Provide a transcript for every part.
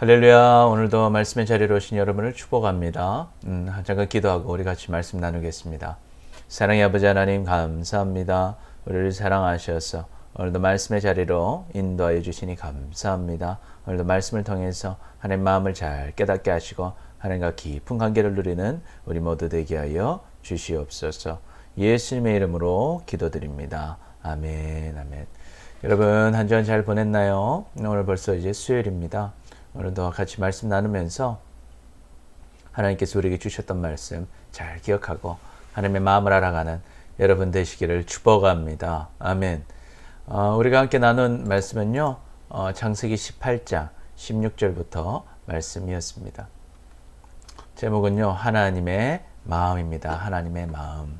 할렐루야. 오늘도 말씀의 자리로 오신 여러분을 축복합니다. 잠깐 기도하고 우리 같이 말씀 나누겠습니다. 사랑의 아버지 하나님 감사합니다. 우리를 사랑하셔서 오늘도 말씀의 자리로 인도하여 주시니 감사합니다. 오늘도 말씀을 통해서 하나님 마음을 잘 깨닫게 하시고 하나님과 깊은 관계를 누리는 우리 모두 되게 하여 주시옵소서. 예수님의 이름으로 기도드립니다. 아멘, 아멘. 여러분 한 주간 잘 보냈나요? 오늘 벌써 이제 수요일입니다. 오늘도 같이 말씀 나누면서 하나님께서 우리에게 주셨던 말씀 잘 기억하고 하나님의 마음을 알아가는 여러분 되시기를 축복합니다. 아멘. 우리가 함께 나눈 말씀은요, 창세기 18장 16절부터 말씀이었습니다. 제목은요, 하나님의 마음입니다. 하나님의 마음.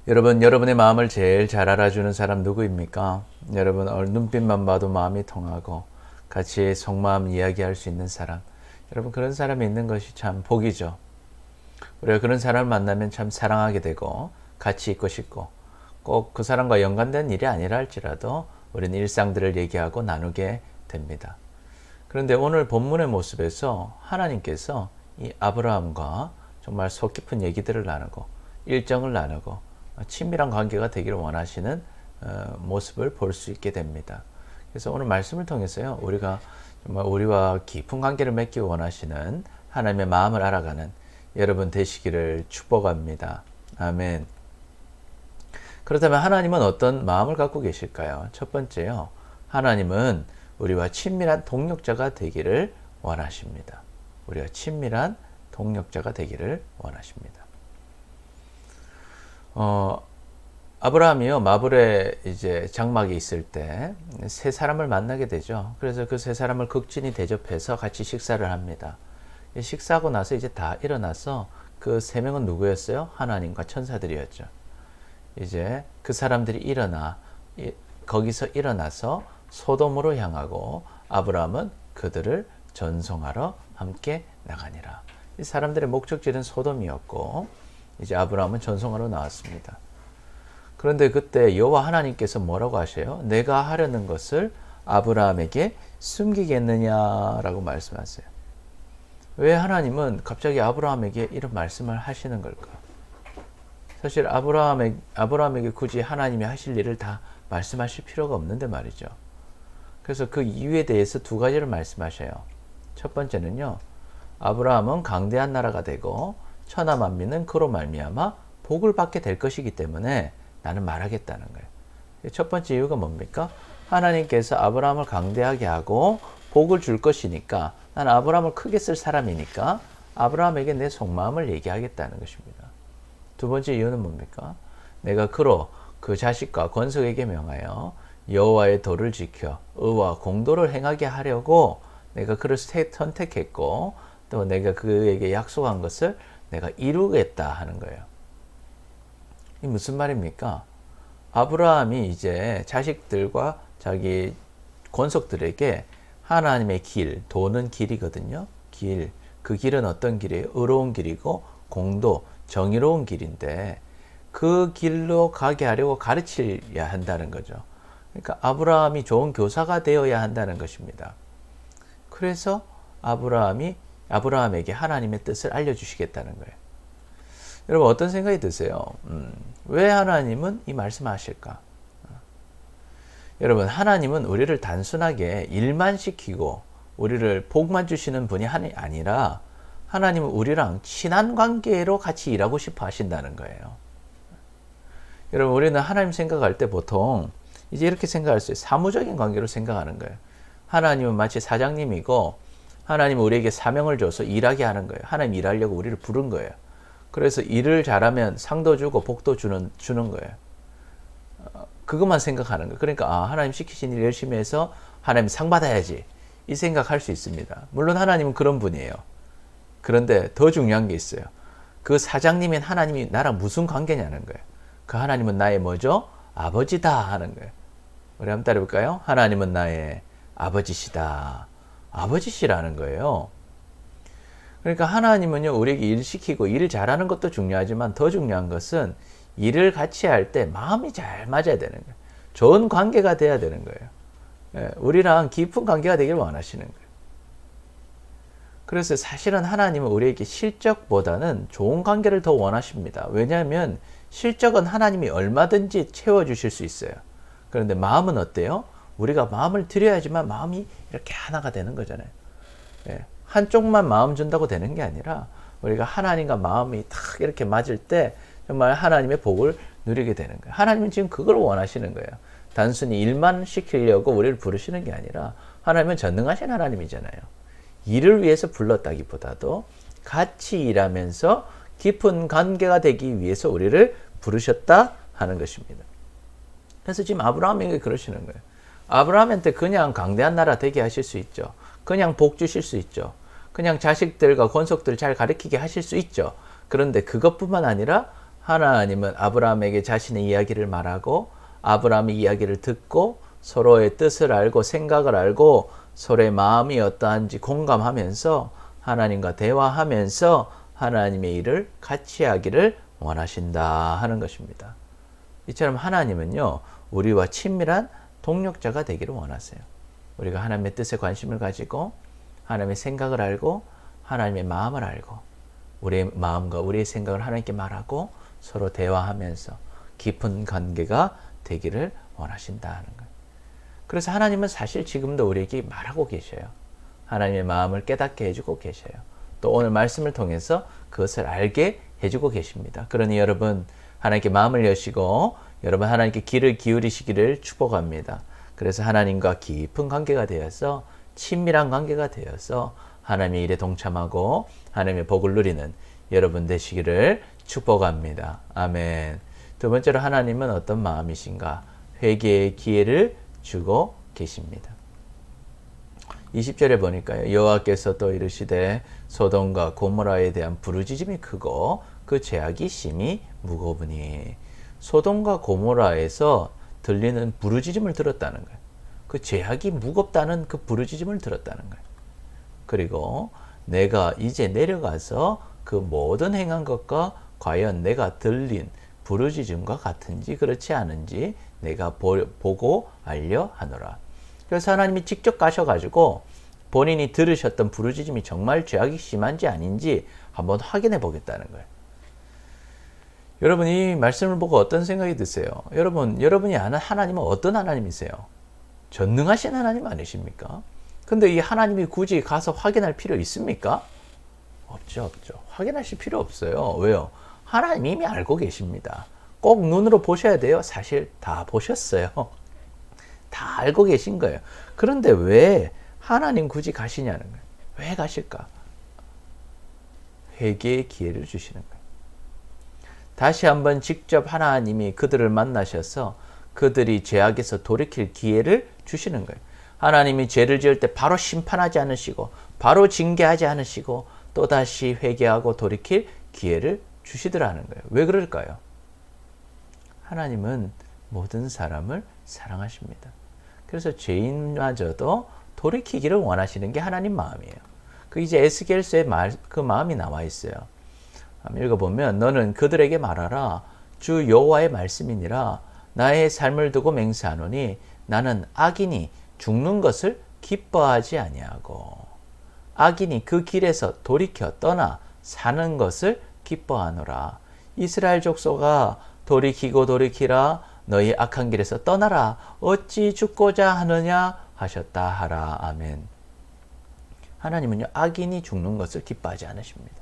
여러분, 여러분의 마음을 제일 잘 알아주는 사람 누구입니까? 여러분, 눈빛만 봐도 마음이 통하고 같이 속마음 이야기할 수 있는 사람. 여러분, 그런 사람이 있는 것이 참 복이죠. 우리가 그런 사람을 만나면 참 사랑하게 되고 같이 있고 싶고 꼭 그 사람과 연관된 일이 아니라 할지라도 우리는 일상들을 얘기하고 나누게 됩니다. 그런데 오늘 본문의 모습에서 하나님께서 이 아브라함과 정말 속 깊은 얘기들을 나누고 일정을 나누고 친밀한 관계가 되기를 원하시는 모습을 볼 수 있게 됩니다. 그래서 오늘 말씀을 통해서요, 우리가 정말 우리와 깊은 관계를 맺기 원하시는 하나님의 마음을 알아가는 여러분 되시기를 축복합니다. 아멘. 그렇다면 하나님은 어떤 마음을 갖고 계실까요? 첫 번째요, 하나님은 우리와 친밀한 동역자가 되기를 원하십니다. 우리와 친밀한 동역자가 되기를 원하십니다. 아브라함이요, 마블에 이제 장막에 있을 때 세 사람을 만나게 되죠. 그래서 그 세 사람을 극진히 대접해서 같이 식사를 합니다. 식사하고 나서 이제 다 일어나서 그 세 명은 누구였어요? 하나님과 천사들이었죠. 이제 그 사람들이 거기서 일어나서 소돔으로 향하고 아브라함은 그들을 전송하러 함께 나가니라. 이 사람들의 목적지는 소돔이었고 이제 아브라함은 전송하러 나왔습니다. 그런데 그때 여호와 하나님께서 뭐라고 하셔요? 내가 하려는 것을 아브라함에게 숨기겠느냐라고 말씀하세요. 왜 하나님은 갑자기 아브라함에게 이런 말씀을 하시는 걸까? 사실 아브라함에게 굳이 하나님이 하실 일을 다 말씀하실 필요가 없는데 말이죠. 그래서 그 이유에 대해서 두 가지를 말씀하셔요. 첫 번째는요, 아브라함은 강대한 나라가 되고 천하 만민은 그로 말미암아 복을 받게 될 것이기 때문에 나는 말하겠다는 거예요. 첫 번째 이유가 뭡니까? 하나님께서 아브라함을 강대하게 하고 복을 줄 것이니까, 나는 아브라함을 크게 쓸 사람이니까 아브라함에게 내 속마음을 얘기하겠다는 것입니다. 두 번째 이유는 뭡니까? 내가 그로 그 자식과 권속에게 명하여 여호와의 도를 지켜 의와 공도를 행하게 하려고 내가 그를 선택했고 또 내가 그에게 약속한 것을 내가 이루겠다 하는 거예요. 이 무슨 말입니까? 아브라함이 이제 자식들과 자기 권속들에게 하나님의 길, 도는 길이거든요. 그 길은 어떤 길이에요? 의로운 길이고 공도, 정의로운 길인데 그 길로 가게 하려고 가르쳐야 한다는 거죠. 그러니까 아브라함이 좋은 교사가 되어야 한다는 것입니다. 그래서 아브라함에게 하나님의 뜻을 알려주시겠다는 거예요. 여러분 어떤 생각이 드세요? 왜 하나님은 이 말씀을 하실까? 여러분, 하나님은 우리를 단순하게 일만 시키고 우리를 복만 주시는 분이 아니라 하나님은 우리랑 친한 관계로 같이 일하고 싶어 하신다는 거예요. 여러분, 우리는 하나님 생각할 때 보통 이제 이렇게 생각할 수 있어요. 사무적인 관계로 생각하는 거예요. 하나님은 마치 사장님이고 하나님은 우리에게 사명을 줘서 일하게 하는 거예요. 하나님 일하려고 우리를 부른 거예요. 그래서 일을 잘하면 상도 주고 복도 주는 거예요. 그것만 생각하는 거예요. 그러니까 하나님 시키신 일 열심히 해서 하나님 상 받아야지, 이 생각할 수 있습니다. 물론 하나님은 그런 분이에요. 그런데 더 중요한 게 있어요. 그 사장님인 하나님이 나랑 무슨 관계냐는 거예요. 그 하나님은 나의 뭐죠? 아버지다 하는 거예요. 우리 한번 따라해볼까요? 하나님은 나의 아버지시다. 아버지시라는 거예요. 그러니까 하나님은요, 우리에게 일 시키고 일 잘하는 것도 중요하지만 더 중요한 것은 일을 같이 할 때 마음이 잘 맞아야 되는 거예요. 좋은 관계가 돼야 되는 거예요. 우리랑 깊은 관계가 되길 원하시는 거예요. 그래서 사실은 하나님은 우리에게 실적보다는 좋은 관계를 더 원하십니다. 왜냐하면 실적은 하나님이 얼마든지 채워주실 수 있어요. 그런데 마음은 어때요? 우리가 마음을 드려야지만 마음이 이렇게 하나가 되는 거잖아요. 한쪽만 마음 준다고 되는 게 아니라 우리가 하나님과 마음이 탁 이렇게 맞을 때 정말 하나님의 복을 누리게 되는 거예요. 하나님은 지금 그걸 원하시는 거예요. 단순히 일만 시키려고 우리를 부르시는 게 아니라 하나님은 전능하신 하나님이잖아요. 일을 위해서 불렀다기보다도 같이 일하면서 깊은 관계가 되기 위해서 우리를 부르셨다 하는 것입니다. 그래서 지금 아브라함에게 그러시는 거예요. 아브라함한테 그냥 강대한 나라 되게 하실 수 있죠. 그냥 복 주실 수 있죠. 그냥 자식들과 권속들을 잘 가르치게 하실 수 있죠. 그런데 그것뿐만 아니라 하나님은 아브라함에게 자신의 이야기를 말하고 아브라함의 이야기를 듣고 서로의 뜻을 알고 생각을 알고 서로의 마음이 어떠한지 공감하면서 하나님과 대화하면서 하나님의 일을 같이 하기를 원하신다 하는 것입니다. 이처럼 하나님은요, 우리와 친밀한 동력자가 되기를 원하세요. 우리가 하나님의 뜻에 관심을 가지고 하나님의 생각을 알고 하나님의 마음을 알고 우리의 마음과 우리의 생각을 하나님께 말하고 서로 대화하면서 깊은 관계가 되기를 원하신다는 거예요. 그래서 하나님은 사실 지금도 우리에게 말하고 계셔요. 하나님의 마음을 깨닫게 해주고 계셔요. 또 오늘 말씀을 통해서 그것을 알게 해주고 계십니다. 그러니 여러분 하나님께 마음을 여시고 여러분 하나님께 귀를 기울이시기를 축복합니다. 그래서 하나님과 깊은 관계가 되어서 친밀한 관계가 되어서 하나님의 일에 동참하고 하나님의 복을 누리는 여러분 되시기를 축복합니다. 아멘. 두 번째로 하나님은 어떤 마음이신가? 회개의 기회를 주고 계십니다. 20절에 보니까요. 여호와께서 또 이르시되 소돔과 고모라에 대한 부르짖음이 크고 그 죄악이 심히 무거우니. 소돔과 고모라에서 들리는 부르짖음을 들었다는 거예요. 그 죄악이 무겁다는 그 부르짖음을 들었다는 거예요. 그리고 내가 이제 내려가서 그 모든 행한 것과 과연 내가 들린 부르짖음과 같은지 그렇지 않은지 내가 보고 알려 하노라. 그래서 하나님이 직접 가셔가지고 본인이 들으셨던 부르짖음이 정말 죄악이 심한지 아닌지 한번 확인해 보겠다는 거예요. 여러분 이 말씀을 보고 어떤 생각이 드세요? 여러분이 아는 하나님은 어떤 하나님이세요? 전능하신 하나님 아니십니까? 근데 이 하나님이 굳이 가서 확인할 필요 있습니까? 없죠. 확인하실 필요 없어요. 왜요? 하나님 이미 알고 계십니다. 꼭 눈으로 보셔야 돼요? 사실 다 보셨어요. 다 알고 계신 거예요. 그런데 왜 하나님 굳이 가시냐는 거예요. 왜 가실까? 회개의 기회를 주시는 거예요. 다시 한번 직접 하나님이 그들을 만나셔서 그들이 죄악에서 돌이킬 기회를 주시는 거예요. 하나님이 죄를 지을 때 바로 심판하지 않으시고 바로 징계하지 않으시고 또다시 회개하고 돌이킬 기회를 주시더라는 거예요. 왜 그럴까요? 하나님은 모든 사람을 사랑하십니다. 그래서 죄인마저도 돌이키기를 원하시는 게 하나님 마음이에요. 그 이제 에스겔서에 그 마음이 나와 있어요. 읽어보면 너는 그들에게 말하라. 주 여호와의 말씀이니라. 나의 삶을 두고 맹세하노니 나는 악인이 죽는 것을 기뻐하지 아니하고 악인이 그 길에서 돌이켜 떠나 사는 것을 기뻐하노라. 이스라엘 족속아 돌이키고 돌이키라. 너희 악한 길에서 떠나라. 어찌 죽고자 하느냐 하셨다 하라. 아멘. 하나님은요 악인이 죽는 것을 기뻐하지 않으십니다.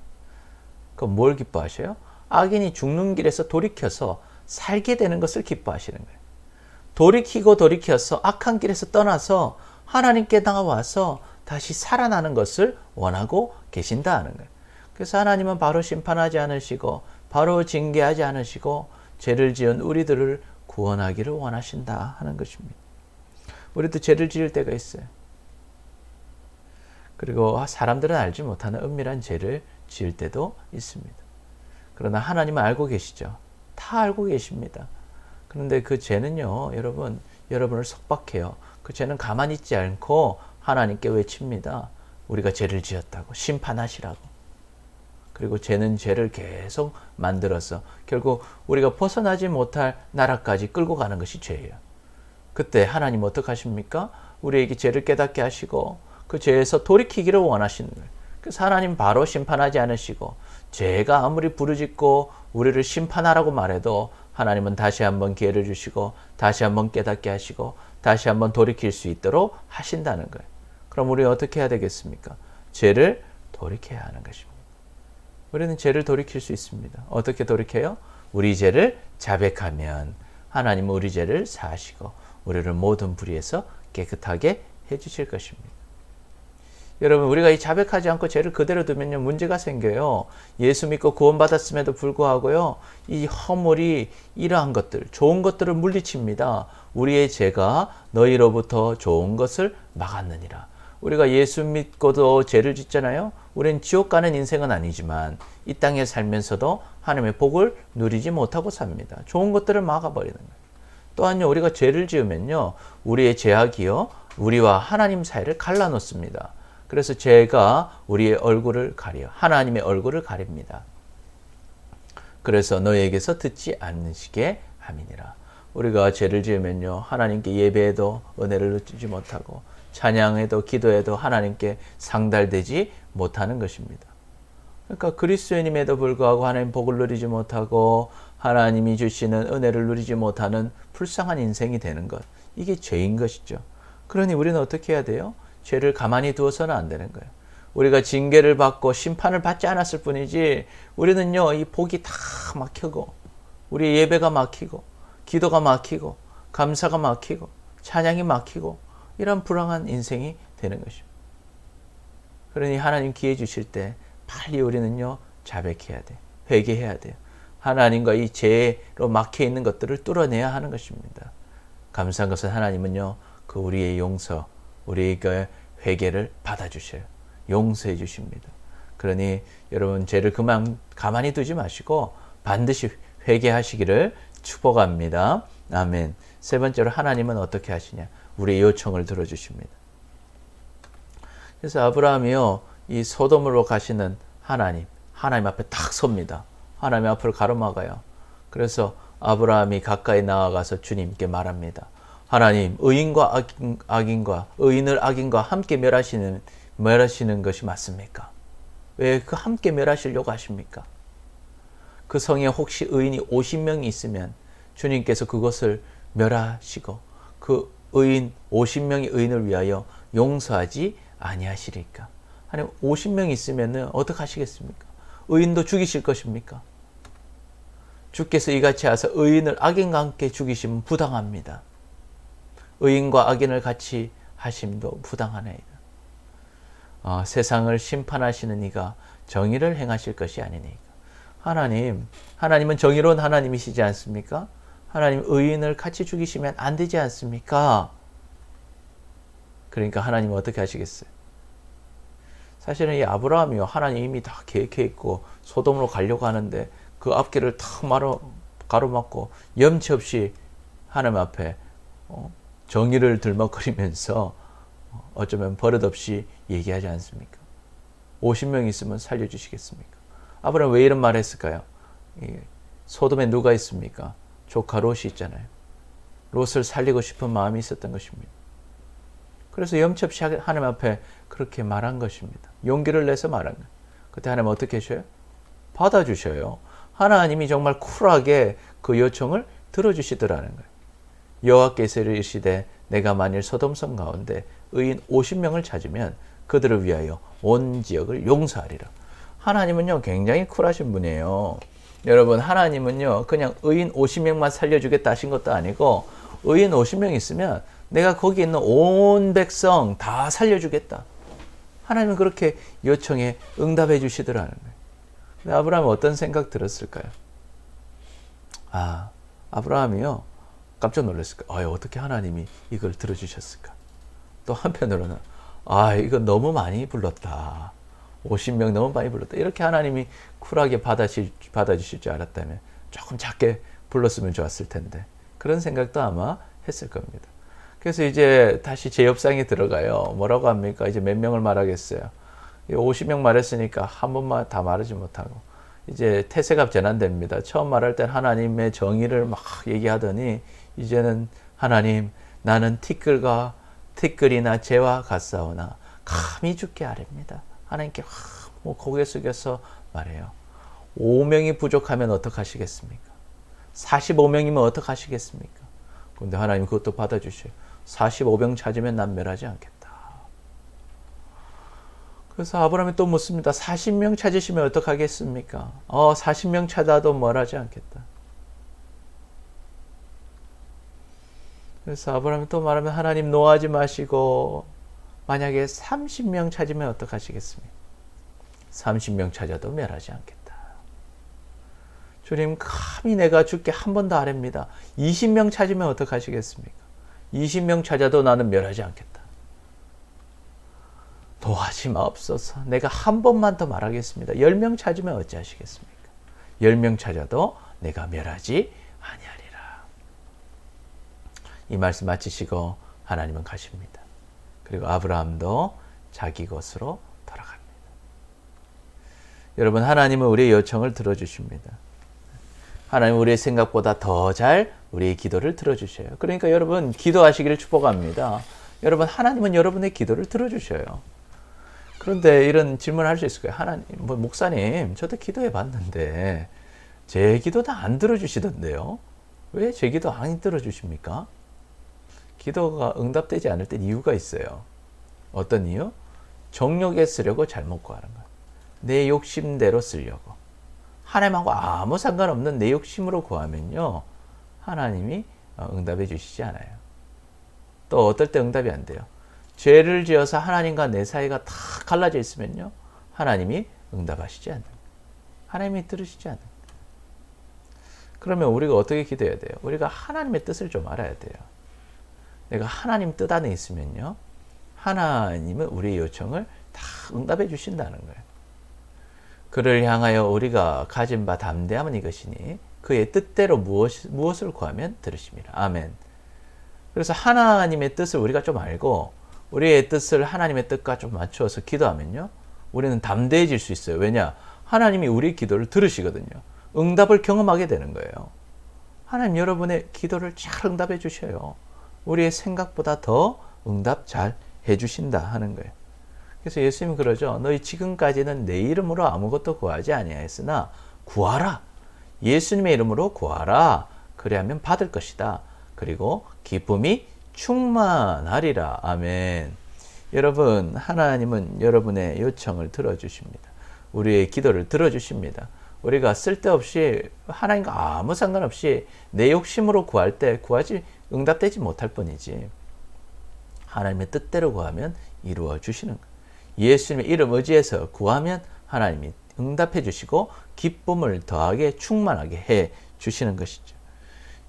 그럼 뭘 기뻐하셔요? 악인이 죽는 길에서 돌이켜서 살게 되는 것을 기뻐하시는 거예요. 돌이키고 돌이켜서 악한 길에서 떠나서 하나님께 나와서 다시 살아나는 것을 원하고 계신다 하는 거예요. 그래서 하나님은 바로 심판하지 않으시고 바로 징계하지 않으시고 죄를 지은 우리들을 구원하기를 원하신다 하는 것입니다. 우리도 죄를 지을 때가 있어요. 그리고 사람들은 알지 못하는 은밀한 죄를 지을 때도 있습니다. 그러나 하나님은 알고 계시죠. 다 알고 계십니다. 그런데 그 죄는요, 여러분을 속박해요. 그 죄는 가만히 있지 않고 하나님께 외칩니다. 우리가 죄를 지었다고, 심판하시라고. 그리고 죄는 죄를 계속 만들어서 결국 우리가 벗어나지 못할 나라까지 끌고 가는 것이 죄예요. 그때 하나님 어떻게 하십니까? 우리에게 죄를 깨닫게 하시고 그 죄에서 돌이키기를 원하시는 거예요. 그래서 하나님 바로 심판하지 않으시고 죄가 아무리 부르짖고 우리를 심판하라고 말해도 하나님은 다시 한번 기회를 주시고 다시 한번 깨닫게 하시고 다시 한번 돌이킬 수 있도록 하신다는 거예요. 그럼 우리 어떻게 해야 되겠습니까? 죄를 돌이켜야 하는 것입니다. 우리는 죄를 돌이킬 수 있습니다. 어떻게 돌이켜요? 우리 죄를 자백하면 하나님은 우리 죄를 사하시고 우리를 모든 불의에서 깨끗하게 해주실 것입니다. 여러분, 우리가 이 자백하지 않고 죄를 그대로 두면요, 문제가 생겨요. 예수 믿고 구원받았음에도 불구하고요, 이 허물이 이러한 것들, 좋은 것들을 물리칩니다. 우리의 죄가 너희로부터 좋은 것을 막았느니라. 우리가 예수 믿고도 죄를 짓잖아요. 우리는 지옥 가는 인생은 아니지만 이 땅에 살면서도 하나님의 복을 누리지 못하고 삽니다. 좋은 것들을 막아버리는 거예요. 또한요, 우리가 죄를 지으면요, 우리의 죄악이요, 우리와 하나님 사이를 갈라놓습니다. 그래서 죄가 우리의 얼굴을 가려, 하나님의 얼굴을 가립니다. 그래서 너희에게서 듣지 않으시게 함이니라. 우리가 죄를 지으면요, 하나님께 예배에도 은혜를 누리지 못하고 찬양에도 기도에도 하나님께 상달되지 못하는 것입니다. 그러니까 그리스도인임에도 불구하고 하나님 복을 누리지 못하고 하나님이 주시는 은혜를 누리지 못하는 불쌍한 인생이 되는 것, 이게 죄인 것이죠. 그러니 우리는 어떻게 해야 돼요? 죄를 가만히 두어서는 안 되는 거예요. 우리가 징계를 받고 심판을 받지 않았을 뿐이지 우리는요, 이 복이 다 막히고 우리 예배가 막히고 기도가 막히고 감사가 막히고 찬양이 막히고 이런 불행한 인생이 되는 것입니다. 그러니 하나님 기회 주실 때 빨리 우리는요, 자백해야 돼. 회개해야 돼요. 하나님과 이 죄로 막혀 있는 것들을 뚫어내야 하는 것입니다. 감사한 것은 하나님은요, 그 우리의 용서, 우리의 그 회개를 받아주셔요. 용서해 주십니다. 그러니 여러분, 죄를 가만히 두지 마시고 반드시 회개하시기를 축복합니다. 아멘. 세 번째로 하나님은 어떻게 하시냐? 우리의 요청을 들어주십니다. 그래서 아브라함이요, 이 소돔으로 가시는 하나님 앞에 딱 섭니다. 하나님 앞으로 가로막아요. 그래서 아브라함이 가까이 나아가서 주님께 말합니다. 하나님, 의인과 악인과 의인을 악인과 함께 멸하시는 것이 맞습니까? 왜 그 함께 멸하시려고 하십니까? 그 성에 혹시 의인이 50명이 있으면 주님께서 그것을 멸하시고 그 의인 50명의 의인을 위하여 용서하지 아니하시리까? 하나님, 50명이 있으면 어떻게 하시겠습니까? 의인도 죽이실 것입니까? 주께서 이같이 하사 의인을 악인과 함께 죽이시면 부당합니다. 의인과 악인을 같이 하심도 부당하나이다. 세상을 심판하시는 이가 정의를 행하실 것이 아니니까. 하나님은 정의로운 하나님이시지 않습니까? 하나님, 의인을 같이 죽이시면 안 되지 않습니까? 그러니까 하나님은 어떻게 하시겠어요? 사실은 이 아브라함이요, 하나님 이미 다 계획해 있고 소돔으로 가려고 하는데 그 앞길을 탁 가로막고 염치 없이 하나님 앞에 정의를 들먹거리면서 어쩌면 버릇없이 얘기하지 않습니까? 50명 있으면 살려주시겠습니까? 아브라함 왜 이런 말 했을까요? 소돔에 누가 있습니까? 조카 롯이 있잖아요. 롯을 살리고 싶은 마음이 있었던 것입니다. 그래서 염치 없이 하나님 앞에 그렇게 말한 것입니다. 용기를 내서 말한 거예요. 그때 하나님 어떻게 하셔요? 받아주셔요. 하나님이 정말 쿨하게 그 요청을 들어주시더라는 거예요. 여호와께서 이르시되 내가 만일 소돔성 가운데 의인 50명을 찾으면 그들을 위하여 온 지역을 용서하리라. 하나님은요, 굉장히 쿨하신 분이에요. 여러분, 하나님은요, 그냥 의인 50명만 살려주겠다 하신 것도 아니고 의인 50명 있으면 내가 거기 있는 온 백성 다 살려주겠다. 하나님은 그렇게 요청에 응답해 주시더라는 거예요. 근데 아브라함은 어떤 생각 들었을까요? 아브라함이요, 깜짝 놀랐을까? 어떻게 하나님이 이걸 들어주셨을까? 또 한편으로는 이거 너무 많이 불렀다. 50명 너무 많이 불렀다. 이렇게 하나님이 쿨하게 받아주실 줄 알았다면 조금 작게 불렀으면 좋았을 텐데, 그런 생각도 아마 했을 겁니다. 그래서 이제 다시 재협상에 들어가요. 뭐라고 합니까? 이제 몇 명을 말하겠어요. 50명 말했으니까 한 번만 다 말하지 못하고 이제 태세가 전환됩니다. 처음 말할 땐 하나님의 정의를 막 얘기하더니 이제는 하나님, 나는 티끌과 티끌이나 재와 같사오나 감히 죽게 아뢰입니다. 하나님께 고개 숙여서 말해요. 5명이 부족하면 어떡하시겠습니까? 45명이면 어떡하시겠습니까? 근데 하나님 그것도 받아주셔요. 45명 찾으면 난 멸하지 않겠다. 그래서 아브라함이 또 묻습니다. 40명 찾으시면 어떡하겠습니까? 40명 찾아도 멸하지 않겠다. 그래서 아브라함이 또 말하면 하나님 노하지 마시고 만약에 30명 찾으면 어떡하시겠습니까? 30명 찾아도 멸하지 않겠다. 주님 감히 내가 죽게 한 번도 아뢰입니다. 20명 찾으면 어떡하시겠습니까? 20명 찾아도 나는 멸하지 않겠다. 도와지 마옵소서. 내가 한 번만 더 말하겠습니다. 10명 찾으면 어찌하시겠습니까? 10명 찾아도 내가 멸하지 아니하리라. 이 말씀 마치시고 하나님은 가십니다. 그리고 아브라함도 자기 곳으로 돌아갑니다. 여러분, 하나님은 우리의 요청을 들어주십니다. 하나님 우리의 생각보다 더 잘 우리의 기도를 들어주셔요. 그러니까 여러분 기도하시기를 축복합니다. 여러분 하나님은 여러분의 기도를 들어주셔요. 그런데 이런 질문을 할 수 있을 거예요. 하나님, 목사님, 저도 기도해 봤는데 제 기도도 안 들어주시던데요. 왜 제 기도 안 들어주십니까? 기도가 응답되지 않을 때 이유가 있어요. 어떤 이유? 정욕에 쓰려고 잘못 구하는 거예요. 내 욕심대로 쓰려고. 하나님하고 아무 상관없는 내 욕심으로 구하면요, 하나님이 응답해 주시지 않아요. 또 어떨 때 응답이 안 돼요. 죄를 지어서 하나님과 내 사이가 다 갈라져 있으면요, 하나님이 응답하시지 않는 거예요. 하나님이 들으시지 않는 거예요. 그러면 우리가 어떻게 기도해야 돼요? 우리가 하나님의 뜻을 좀 알아야 돼요. 내가 하나님 뜻 안에 있으면요, 하나님은 우리의 요청을 다 응답해 주신다는 거예요. 그를 향하여 우리가 가진 바 담대함은 이것이니 그의 뜻대로 무엇을 구하면 들으심이라. 아멘. 그래서 하나님의 뜻을 우리가 좀 알고 우리의 뜻을 하나님의 뜻과 좀 맞추어서 기도하면요, 우리는 담대해질 수 있어요. 왜냐? 하나님이 우리 기도를 들으시거든요. 응답을 경험하게 되는 거예요. 하나님 여러분의 기도를 잘 응답해 주셔요. 우리의 생각보다 더 응답 잘 해주신다 하는 거예요. 그래서 예수님은 그러죠. 너희 지금까지는 내 이름으로 아무것도 구하지 아니하였으나 구하라. 예수님의 이름으로 구하라. 그리하면 받을 것이다. 그리고 기쁨이 충만하리라. 아멘. 여러분, 하나님은 여러분의 요청을 들어주십니다. 우리의 기도를 들어주십니다. 우리가 쓸데없이 하나님과 아무 상관없이 내 욕심으로 구할 때 응답되지 못할 뿐이지, 하나님의 뜻대로 구하면 이루어 주시는 거예요. 예수님의 이름 의지해서 구하면 하나님이 응답해 주시고 기쁨을 더하게 충만하게 해 주시는 것이죠.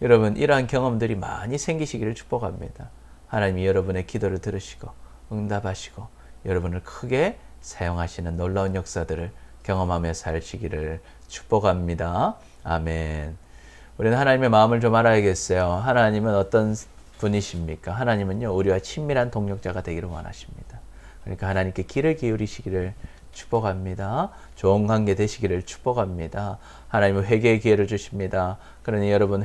여러분, 이러한 경험들이 많이 생기시기를 축복합니다. 하나님이 여러분의 기도를 들으시고 응답하시고 여러분을 크게 사용하시는 놀라운 역사들을 경험하며 사시기를 축복합니다. 아멘. 우리는 하나님의 마음을 좀 알아야겠어요. 하나님은 어떤 분이십니까? 하나님은요, 우리와 친밀한 동역자가 되기를 원하십니다. 그러니까 하나님께 귀를 기울이시기를 축복합니다. 좋은 관계 되시기를 축복합니다. 하나님은 회개의 기회를 주십니다. 그러니 여러분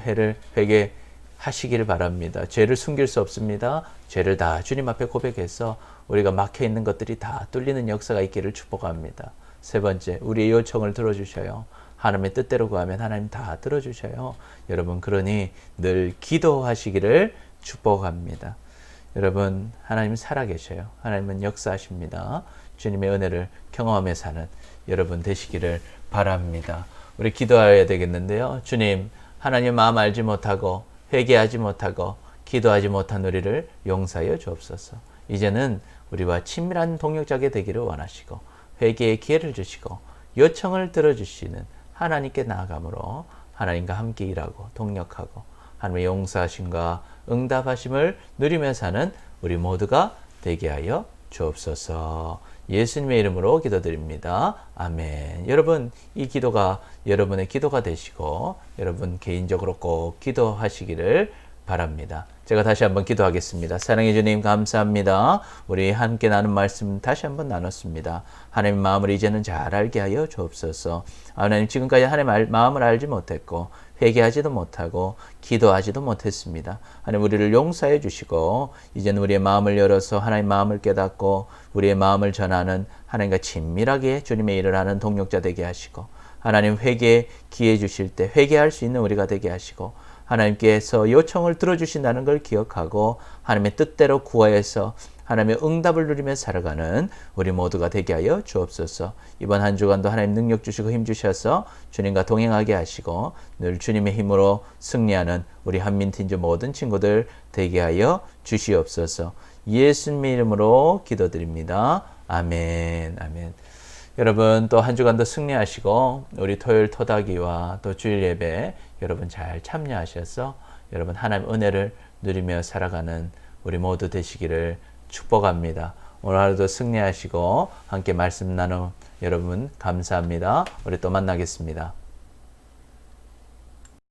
회개하시기를 바랍니다. 죄를 숨길 수 없습니다. 죄를 다 주님 앞에 고백해서 우리가 막혀있는 것들이 다 뚫리는 역사가 있기를 축복합니다. 세 번째, 우리의 요청을 들어주셔요. 하나님의 뜻대로 구하면 하나님 다 들어주셔요. 여러분, 그러니 늘 기도하시기를 축복합니다. 여러분, 하나님 살아계셔요. 하나님은 역사하십니다. 주님의 은혜를 경험하며 사는 여러분 되시기를 바랍니다. 우리 기도해야 되겠는데요. 주님, 하나님 마음 알지 못하고 회개하지 못하고 기도하지 못한 우리를 용서하여 주옵소서. 이제는 우리와 친밀한 동역자가 되기를 원하시고 회개의 기회를 주시고 요청을 들어주시는 하나님께 나아감으로 하나님과 함께 일하고 동역하고 하나님의 용서하심과 응답하심을 누리며 사는 우리 모두가 되게 하여 주옵소서. 예수님의 이름으로 기도드립니다. 아멘. 여러분, 이 기도가 여러분의 기도가 되시고 여러분 개인적으로 꼭 기도하시기를 바랍니다. 제가 다시 한번 기도하겠습니다. 사랑해 주님 감사합니다. 우리 함께 나눈 말씀 다시 한번 나눴습니다. 하나님 마음을 이제는 잘 알게 하여 주옵소서. 하나님, 지금까지 하나님 마음을 알지 못했고 회개하지도 못하고 기도하지도 못했습니다. 하나님 우리를 용서해 주시고 이제는 우리의 마음을 열어서 하나님 마음을 깨닫고 우리의 마음을 전하는 하나님과 친밀하게 주님의 일을 하는 동력자 되게 하시고 하나님 회개에 기회 주실 때 회개할 수 있는 우리가 되게 하시고 하나님께서 요청을 들어주신다는 걸 기억하고 하나님의 뜻대로 구하여서 하나님의 응답을 누리며 살아가는 우리 모두가 되게 하여 주옵소서. 이번 한 주간도 하나님 능력 주시고 힘 주셔서 주님과 동행하게 하시고 늘 주님의 힘으로 승리하는 우리 한민팀즈 모든 친구들 되게 하여 주시옵소서. 예수님의 이름으로 기도드립니다. 아멘. 아멘. 여러분 또 한 주간도 승리하시고 우리 토요일 토닥이와 또 주일 예배 여러분 잘 참여하셔서 여러분 하나님 은혜를 누리며 살아가는 우리 모두 되시기를 축복합니다. 오늘 하루도 승리하시고 함께 말씀 나눔 여러분 감사합니다. 우리 또 만나겠습니다.